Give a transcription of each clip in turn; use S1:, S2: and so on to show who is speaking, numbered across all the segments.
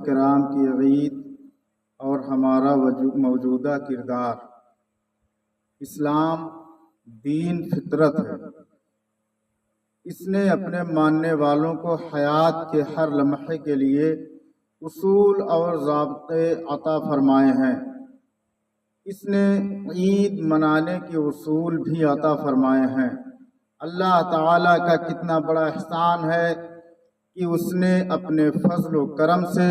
S1: کرام کی عید اور ہمارا موجودہ کردار۔ اسلام دین فطرت ہے۔ اس نے اپنے ماننے والوں کو حیات کے ہر لمحے کے لیے اصول اور ضابطے عطا فرمائے ہیں۔ اس نے عید منانے کے اصول بھی عطا فرمائے ہیں۔ اللہ تعالیٰ کا کتنا بڑا احسان ہے کہ اس نے اپنے فضل و کرم سے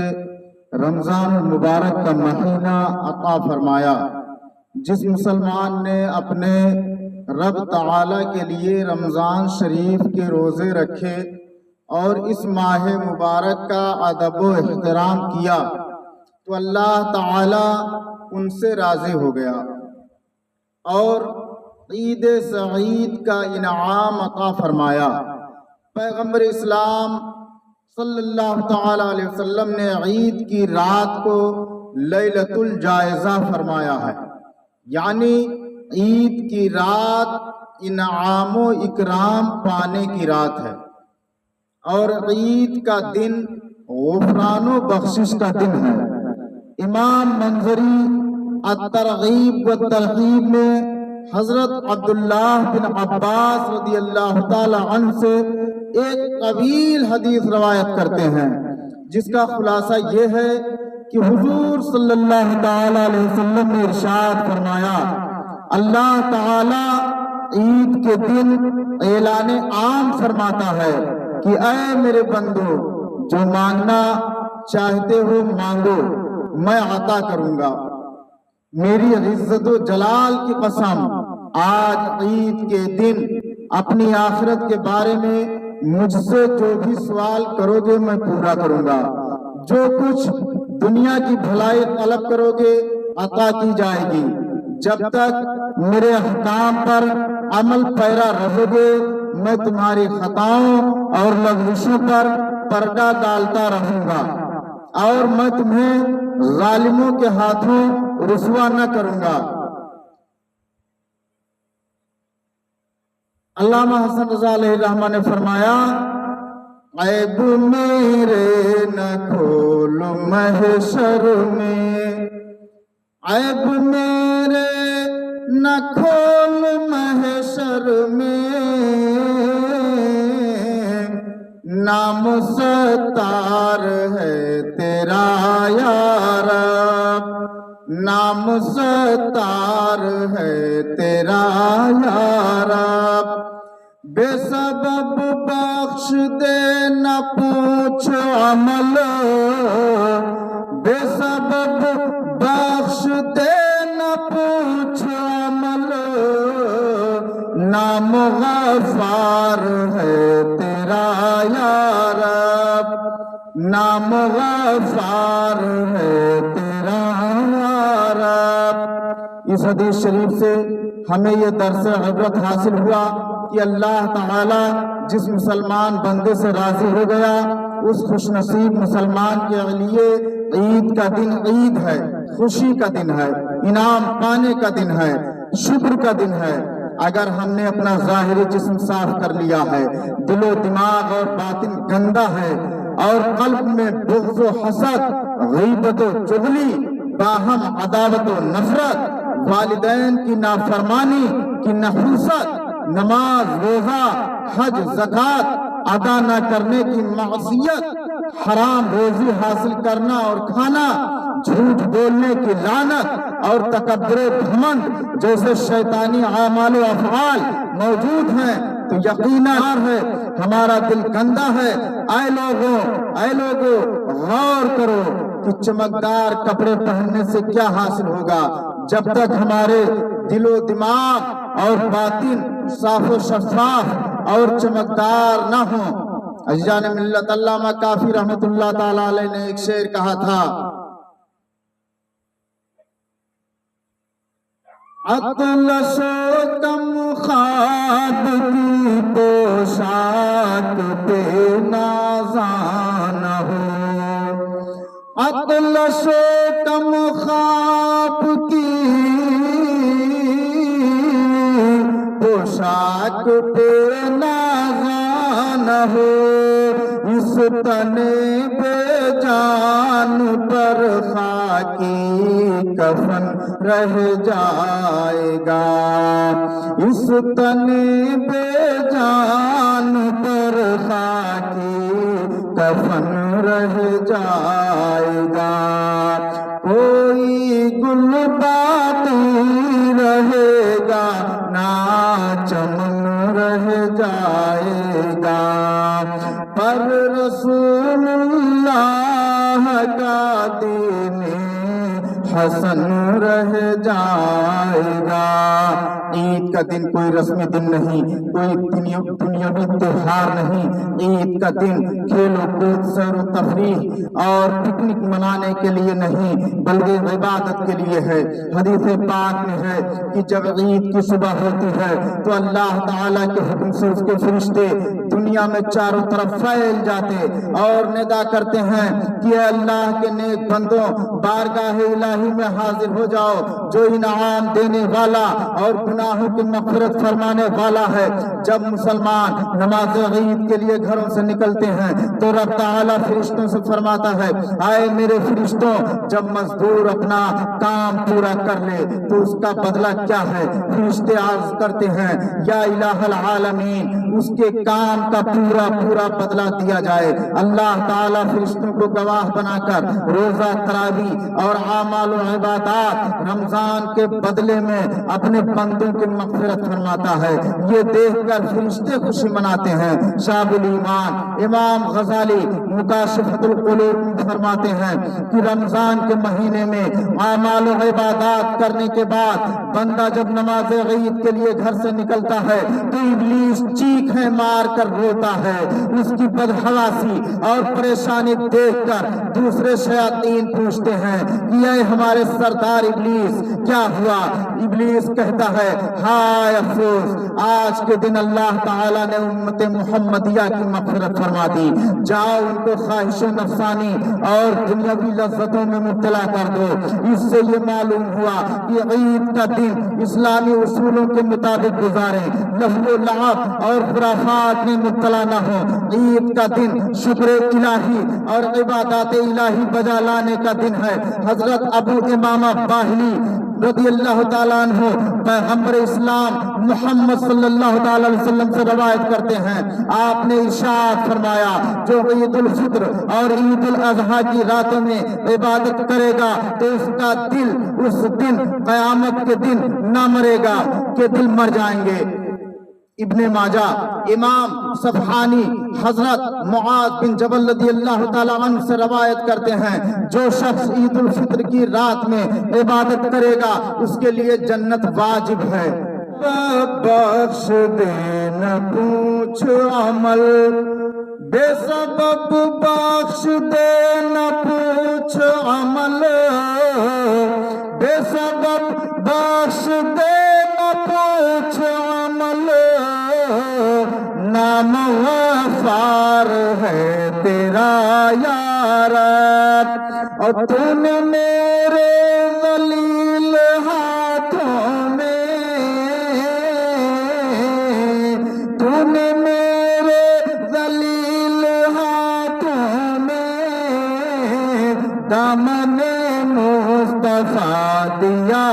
S1: رمضان المبارک کا مہینہ عطا فرمایا۔ جس مسلمان نے اپنے رب تعالیٰ کے لیے رمضان شریف کے روزے رکھے اور اس ماہ مبارک کا ادب و احترام کیا تو اللہ تعالیٰ ان سے راضی ہو گیا اور عید سعید کا انعام عطا فرمایا۔ پیغمبر اسلام صلی اللہ تعالیٰ علیہ وسلم نے عید کی رات کو لیلۃ الجائزہ فرمایا ہے، یعنی عید کی رات انعام و اکرام پانے کی رات ہے، اور عید کا دن غفران و بخشش کا دن ہے۔ امام منظری الترغیب و ترغیب میں حضرت عبداللہ بن عباس رضی اللہ تعالی عنہ سے ایک طویل حدیث روایت کرتے ہیں، جس کا خلاصہ یہ ہے کہ حضور صلی اللہ تعالی علیہ وسلم نے ارشاد فرمایا، اللہ تعالی عید کے دن اعلان عام فرماتا ہے کہ اے میرے بندو، جو مانگنا چاہتے ہو مانگو، میں عطا کروں گا۔ میری عزت و جلال کی قسم، آج عید کے دن اپنی آخرت کے بارے میں مجھ سے جو بھی سوال کرو گے میں پورا کروں گا۔ جو کچھ دنیا کی بھلائی طلب کرو گے عطا کی جائے گی۔ جب تک میرے احکام پر عمل پیرا رہو گے میں تمہاری خطاؤں اور لغزشوں پر پردہ ڈالتا رہوں گا اور میں تمہیں ظالموں کے ہاتھوں رسوا نہ کروں گا۔ علامہ حسن رضا علیہ الرحمہ نے فرمایا، عیب میرے نہ کھول محشر میں، عیب میرے نہ کھول محشر میں، نام ستار ہے تیرا یا رب، نام ستار ہے تیرا یا رب، بے سبب بخش دے نہ پوچھ عمل، بے سبب بخش دے نہ پوچھ عمل، نام غفار ہے تیرا یا رب، نام غفار ہے تیرا یا رب۔ اس حدیث شریف سے ہمیں یہ درس عبرت حاصل ہوا کہ اللہ تعالیٰ جس مسلمان بندے سے راضی ہو گیا اس خوش نصیب مسلمان کے لیے عید کا دن عید ہے، خوشی کا دن ہے، انعام پانے کا دن ہے، شکر کا دن ہے۔ اگر ہم نے اپنا ظاہری جسم صاف کر لیا ہے، دل و دماغ اور باطن گندا ہے اور قلب میں بغض و حسد، غیبت و چغلی، باہم عداوت و نفرت، والدین کی نافرمانی کی نحوست، نماز روزہ حج زکوٰۃ ادا نہ کرنے کی معصیت، حرام روزی حاصل کرنا اور کھانا، جھوٹ بولنے کی لعنت اور تکبر و گھمنڈ جیسے شیطانی اعمال و افعال موجود ہیں تو یقیناً ہے ہمارا دل گندا ہے۔ اے لوگوں غور کرو کہ چمکدار کپڑے پہننے سے کیا حاصل ہوگا جب تک ہمارے دل و دماغ اور باطن صاف و شفاف اور چمکدار نہ ہوں۔ عزیزان ملت، علامہ کافی رحمت اللہ تعالی علیہ نے ایک شعر کہا تھا، اطلس و کم خواب کی پوشاک پہ نازاں ہو، اطلس و کم خواب کی پوشاک پہ نازاں ہو، اس اس تن بے جان پر خاکی کفن رہ جائے گا، اس تن بے جان پر خاکی کفن رہ جائے گا، کوئی گل باقی رہے گا نہ چمن رہ جائے گا، پر رسول اللہ کا دین حسن رہ جائے گا۔ عید کا دن کوئی رسمی دن نہیں، کوئی دنیاوی تہوار نہیں، عید کا دن کھیل و کود، سیر و تفریح اور پکنک منانے کے لیے نہیں بلکہ عبادت کے لیے ہے۔ حدیث پاک میں ہے کہ جب عید کی صبح ہوتی ہے تو اللہ تعالیٰ کے حکم سے اس کے فرشتے دنیا میں چاروں طرف پھیل جاتے اور ندا کرتے ہیں کہ اے اللہ کے نیک بندوں، بارگاہ الہی میں حاضر ہو جاؤ، جو انعام دینے والا اور گناہوں کی مغفرت فرمانے والا ہے۔ جب مسلمان نماز عید کے لیے گھروں سے نکلتے ہیں تو رب تعالیٰ فرشتوں سے فرماتا ہے، آئے میرے فرشتوں، جب مزدور اپنا کام پورا کر لے تو اس کا بدلہ کیا ہے؟ فرشتے عرض کرتے ہیں، یا الہ العالمین، اس کے کام کا پورا بدلہ دیا جائے۔ اللہ تعالیٰ فرشتوں کو گواہ بنا کر روزہ، تراویح اور اعمال و عبادات رمضان کے بدلے میں اپنے بندوں کی مغفرت فرماتا ہے۔ یہ دیکھ کر فرشتے خوشی مناتے ہیں۔ شاہ الایمان امام غزالی مکاشفۃ القلوب فرماتے ہیں کہ رمضان کے مہینے میں اعمال و عبادات کرنے کے بعد بندہ جب نماز عید کے لیے گھر سے نکلتا ہے تو ابلیس چیخیں مار کر روتا ہے۔ اس کی بدحواسی اور پریشانی دیکھ کر دوسرے شیاطین پوچھتے ہیں کہ اے ہمارے سردار ابلیس کیا ہوا؟ ابلیس کہتا ہے، ہائے افسوس، آج کے دن اللہ تعالیٰ نے امت محمدیہ کی مغفرت فرما دی، جاؤ ان کو خواہش نفسانی اور دنیاوی لذتوں میں مبتلا کر دو۔ اس سے یہ معلوم ہوا کہ عید کا دن اسلامی اصولوں کے مطابق گزاریں، لہو و لعب اور خرافات میں مبتلا نہ ہو۔ عید کا دن شکر الہی اور عبادات الہی بجا لانے کا دن ہے۔ حضرت ابو امامہ باہلی رضی اللہ تعالیٰ عنہ پیغمبر اسلام محمد صلی اللہ تعالیٰ علیہ وسلم سے روایت کرتے ہیں، آپ نے ارشاد فرمایا، جو عید الفطر اور عید الاضحیٰ کی راتوں میں عبادت کرے گا تو اس کا دل اس دن قیامت کے دن نہ مرے گا کہ دل مر جائیں گے۔ ابن ماجہ امام صفحانی حضرت معاذ بن جبل رضی اللہ تعالیٰ عنہ سے روایت کرتے ہیں، جو شخص عید الفطر کی رات میں عبادت کرے گا اس کے لیے جنت واجب ہے۔ بخش دے نہ پوچھ عمل بے سبب، بخش دے نہ پوچھ عمل بے سبب، بخش دے نہ پوچھ عمل، نام غفار ہے تیرا یا رب، اور تو نے میرے ذلیل ہاتھوں میں، تو نے میرے ذلیل ہاتھوں میں دامن مصطفیٰ دیا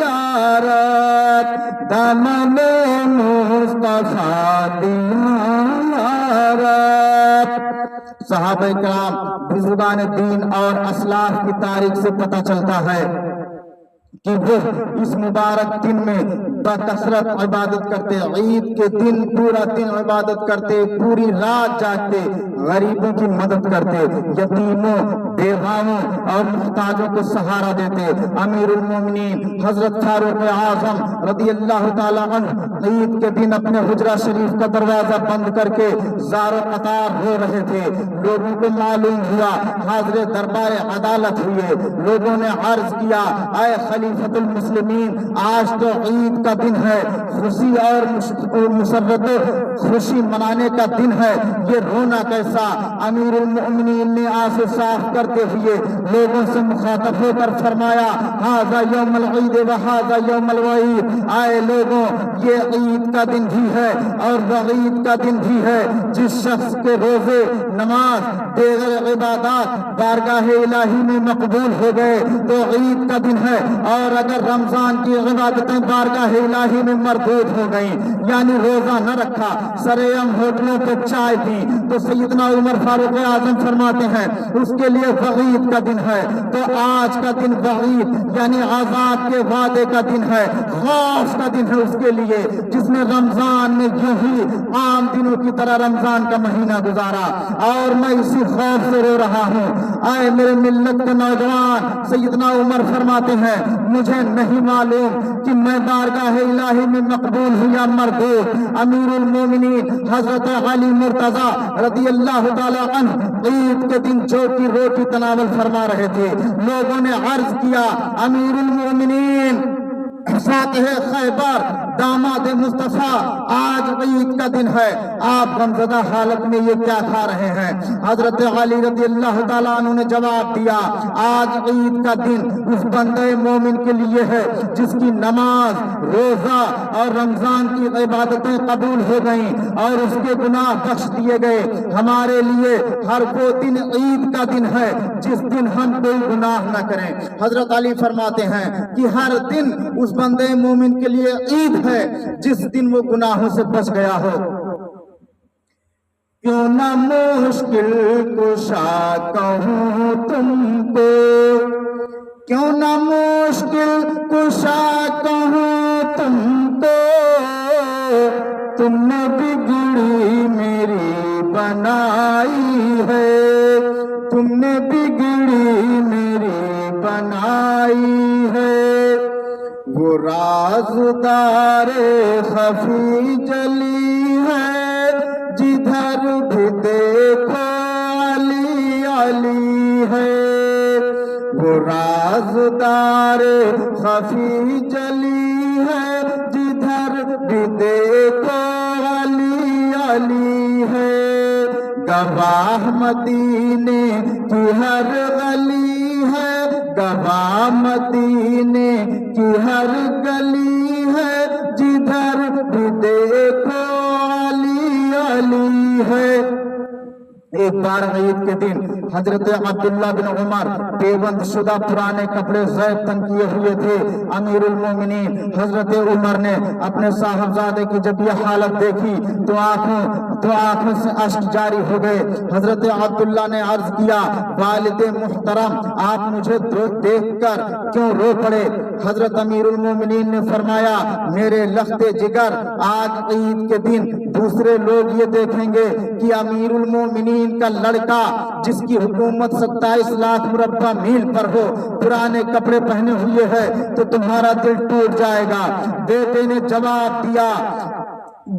S1: یا رب، دامن مصطفیٰ دیا یا رب۔ صحابہ کرام بزرگان دین اور اسلاف کی تاریخ سے پتہ چلتا ہے کہ وہ اس مبارک دن میں بکثرت عبادت کرتے، عید کے دن پورا دن عبادت کرتے، پوری رات جاگتے، غریبوں کی مدد کرتے، یتیموں، بیواؤں اور محتاجوں کو سہارا دیتے۔ امیر المومنین حضرت فاروق اعظم رضی اللہ تعالیٰ عنہ عید کے دن اپنے حجرہ شریف کا دروازہ بند کر کے زار و قطار ہو رہے تھے۔ لوگوں کو معلوم ہوا، حاضر دربار عدالت ہوئے۔ لوگوں نے عرض کیا، اے خلیفۃ المسلمین، آج تو عید کا دن ہے، خوشی اور مسرت خوشی منانے کا دن ہے، یہ رونا کیسا؟ امیر المؤمنین نے آنسو صاف کرتے ہوئے لوگوں سے مخاطب ہو کر فرمایا ھذا یوم العید وھذا یوم الوعید، آئے لوگوں یہ عید کا دن بھی ہے اور وعید کا دن بھی ہے۔ جس شخص کے روزے، نماز، دیگر عبادات بارگاہ الہی میں مقبول ہو گئے تو عید کا دن ہے، اور اگر رمضان کی عبادتیں بارگاہ الہی میں مردود ہو گئیں، یعنی روزہ نہ رکھا، سرعام ہوٹلوں پہ چائے پی، تو سیدنا عمر فاروق اعظم فرماتے ہیں اس کے لیے وعید کا دن ہے۔ تو آج کا دن وعید یعنی عذاب کے وعدے کا دن ہے، خوف کا دن ہے اس کے لیے جس نے رمضان میں یوں ہی عام دنوں کی طرح رمضان کا مہینہ گزارا، اور میں اسی خوف سے رو رہا ہوں۔ آئے میرے ملت کے نوجوان، سیدنا عمر فرماتے ہیں مجھے نہیں معلوم کہ میں بارگاہ الہی میں مقبول ہوں یا مردود۔ امیر المومنین حضرت علی مرتضیٰ رضی اللہ تعالی عنہ عید کے دن جو کی روٹی تناول فرما رہے تھے، لوگوں نے عرض کیا امیر المومنین فاتح خیبر داماد مصطفیٰ آج عید کا دن ہے، آپ غمزدہ حالت میں یہ کیا کھا رہے ہیں؟ حضرت علی رضی اللہ تعالیٰ عنہ نے جواب دیا آج عید کا دن اس بندے مومن کے لیے ہے جس کی نماز، روزہ اور رمضان کی عبادتیں قبول ہو گئیں اور اس کے گناہ بخش دیے گئے۔ ہمارے لیے ہر وہ دن عید کا دن ہے جس دن ہم کوئی گناہ نہ کریں۔ حضرت علی فرماتے ہیں کہ ہر دن اس بندے مومن کے لیے عید ہے جس دن وہ گناہوں سے بچ گیا ہو۔ کیوں نہ مشکل کشا کہوں تم کو، کیوں نہ مشکل کشا کہوں تم کو، تم نے بگڑی میری بنائی ہے، تم نے بگڑی میری بنائی ہے۔ وہ رازدار خفی جلی ہے جدھر بھی دیکھو علی علی ہے، وہ رازدار خفی جلی ہے جدھر بھی دیکھو علی علی ہے۔ گواہ مدینے کی ہر گلی ہے، گواہ مدینے کی ہر گلی ہے جدھر بھی دیکھو علی علی ہے۔ ایک بار عید کے دن حضرت عبداللہ بن عمر پیوند شدہ پرانے کپڑے زیب تن کیے ہوئے تھے۔ امیر المومنین حضرت عمر نے اپنے صاحبزادے کی جب یہ حالت دیکھی تو آنکھوں سے اشک جاری ہو گئے۔ حضرت عبداللہ نے عرض کیا والد محترم آپ مجھے دیکھ کر کیوں رو پڑے؟ حضرت امیر المومنین نے فرمایا میرے لخت جگر آج عید کے دن دوسرے لوگ یہ دیکھیں گے کہ امیر المومنین کا لڑکا جس کی حکومت 27 لاکھ مربع میل پر ہو پرانے کپڑے پہنے ہوئے ہے تو تمہارا دل ٹوٹ جائے گا۔ بیٹے نے جواب دیا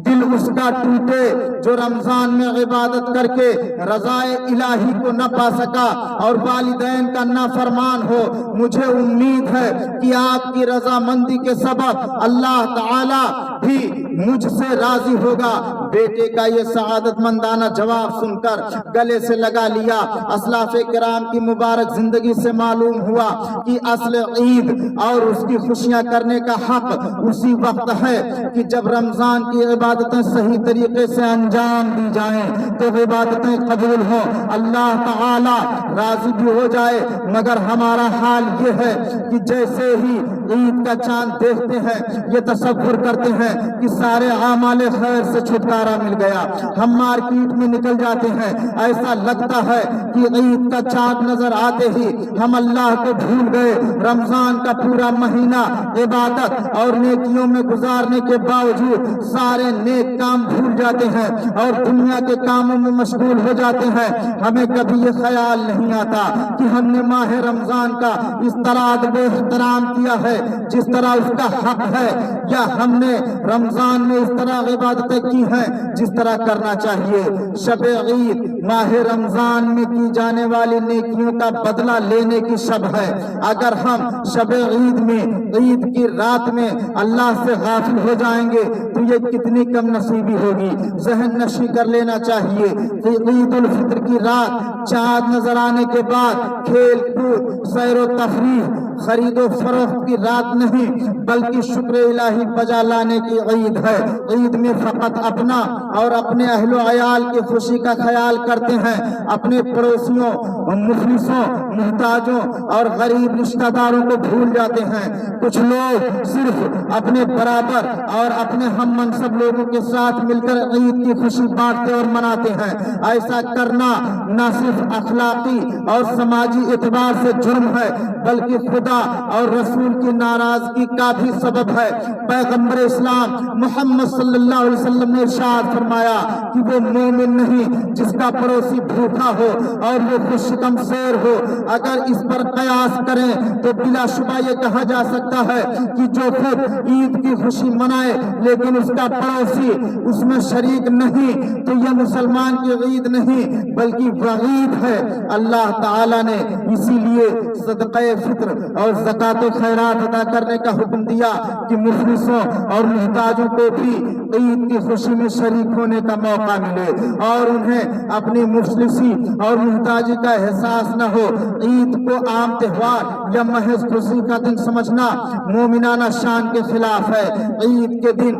S1: دل اس کا ٹوٹے جو رمضان میں عبادت کر کے رضائے الہی کو نہ پا سکا اور والدین کا نافرمان ہو، مجھے امید ہے کہ آپ کی رضامندی کے سبب اللہ تعالی بھی مجھ سے راضی ہوگا۔ بیٹے کا یہ سعادت مندانہ جواب سن کر گلے سے لگا لیا۔ اسلاف کرام کی مبارک زندگی سے معلوم ہوا کہ اصل عید اور اس کی خوشیاں کرنے کا حق اسی وقت ہے کہ جب رمضان کی عبادتیں صحیح طریقے سے انجام دی جائیں تو عبادتیں قبول ہوں، اللہ تعالی راضی بھی ہو جائے۔ مگر ہمارا حال یہ ہے کہ جیسے ہی عید کا چاند دیکھتے ہیں یہ تصور کرتے ہیں کہ سارے اعمال خیر سے چھٹکارا مل گیا، ہم مارکیٹ میں نکل جاتے ہیں، ایسا لگتا ہے کہ عید کا چاند نظر آتے ہی ہم اللہ کو بھول گئے۔ رمضان کا پورا مہینہ عبادت اور نیکیوں میں گزارنے کے باوجود سارے نیک کام بھول جاتے ہیں اور دنیا کے کاموں میں مشغول ہو جاتے ہیں۔ ہمیں کبھی یہ خیال نہیں آتا کہ ہم نے ماہ رمضان کا اس طرح ادب و احترام کیا ہے جس طرح اس کا حق ہے، یا ہم نے رمضان میں اس طرح عبادتیں کی ہیں جس طرح کرنا چاہیے۔ شب عید ماہ رمضان میں کی جانے والی نیکیوں کا بدلہ لینے کی شب ہے۔ اگر ہم شب عید میں، عید کی رات میں اللہ سے غافل ہو جائیں گے تو یہ کتنی کم نصیبی ہوگی۔ ذہن نشی کر لینا چاہیے کہ عید الفطر کی رات چاند نظر آنے کے بعد کھیل کود، سیر و تفریح، خرید و فروخت کی رات نہیں بلکہ شکر الہی بجا لانے کی عید ہے۔ عید میں فقط اپنا اور اپنے اہل و عیال کی خوشی کا خیال کرتے ہیں، اپنے پڑوسیوں، مفلسوں، محتاجوں اور غریب رشتہ داروں کو بھول جاتے ہیں۔ کچھ لوگ صرف اپنے برابر اور اپنے ہم منصب لوگوں کے ساتھ مل کر عید کی خوشی بانٹتے اور مناتے ہیں۔ ایسا کرنا نہ صرف اخلاقی اور سماجی اعتبار سے جرم ہے بلکہ خدا اور رسول کی ناراضگی کا بھی سبب ہے۔ پیغمبر اسلام محمد صلی اللہ علیہ وسلم نے ارشاد فرمایا کہ وہ مومن نہیں جس کا پڑوسی بھوکا ہو اور وہ خوشکم سیر ہو۔ اگر اس پر قیاس کریں تو بلا شبہ یہ کہا جا سکتا ہے کہ جو خود عید کی خوشی منائے لیکن اس کا پڑوسی اس میں شریک نہیں تو یہ مسلمان کی عید نہیں بلکہ وعید ہے۔ اللہ تعالیٰ نے اسی لیے صدقہ فطر اور زکوٰۃ و خیرات ادا کرنے کا حکم دیا کہ مفلسوں اور محتاجوں کو بھی عید کی خوشی میں شریک ہونے کا موقع ملے اور انہیں اپنی مفلسی اور محتاجی کا احساس نہ ہو۔ عید کو عام تہوار یا محض خوشی کا دن سمجھنا مومنانہ شان کے خلاف ہے۔ عید کے دن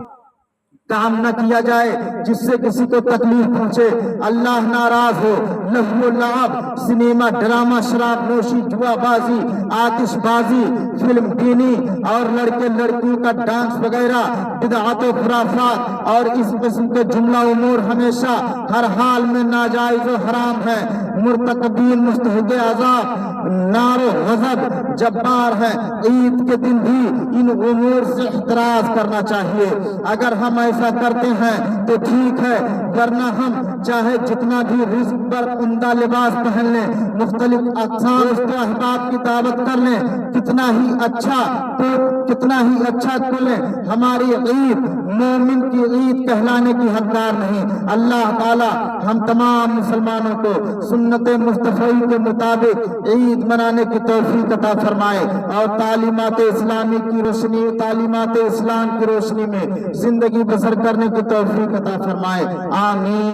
S1: کام نہ کیا جائے جس سے کسی کو تکلیف پہنچے، اللہ ناراض ہو۔ لہو و لعب، سنیما، ڈرامہ، شراب نوشی، جوا بازی، آتش بازی، فلم بینی اور لڑکے لڑکیوں کا ڈانس وغیرہ بدعت و خرافات اور اس قسم کے جملہ امور ہمیشہ ہر حال میں ناجائز و حرام ہے۔ مرتکبین مستحق عذاب نار و غضب جبار ہے۔ عید کے دن بھی ان امور سے احتراز کرنا چاہیے۔ اگر ہم ایسا کرتے ہیں تو ٹھیک ہے، ورنہ ہم چاہے جتنا بھی رزق پر عمدہ لباس پہن لیں، مختلف اقسام دوست احباب کی دعوت کر لیں، کتنا ہی اچھا کریں، ہماری عید مومن کی عید کہلانے کی حقدار نہیں۔ اللہ تعالی ہم تمام مسلمانوں کو سنت مصطفی کے مطابق عید منانے کی توفیق عطا فرمائے اور تعلیمات اسلامی کی روشنی، تعلیمات اسلام کی روشنی میں زندگی بسر کرنے کی توفیق عطا فرمائے، آمین۔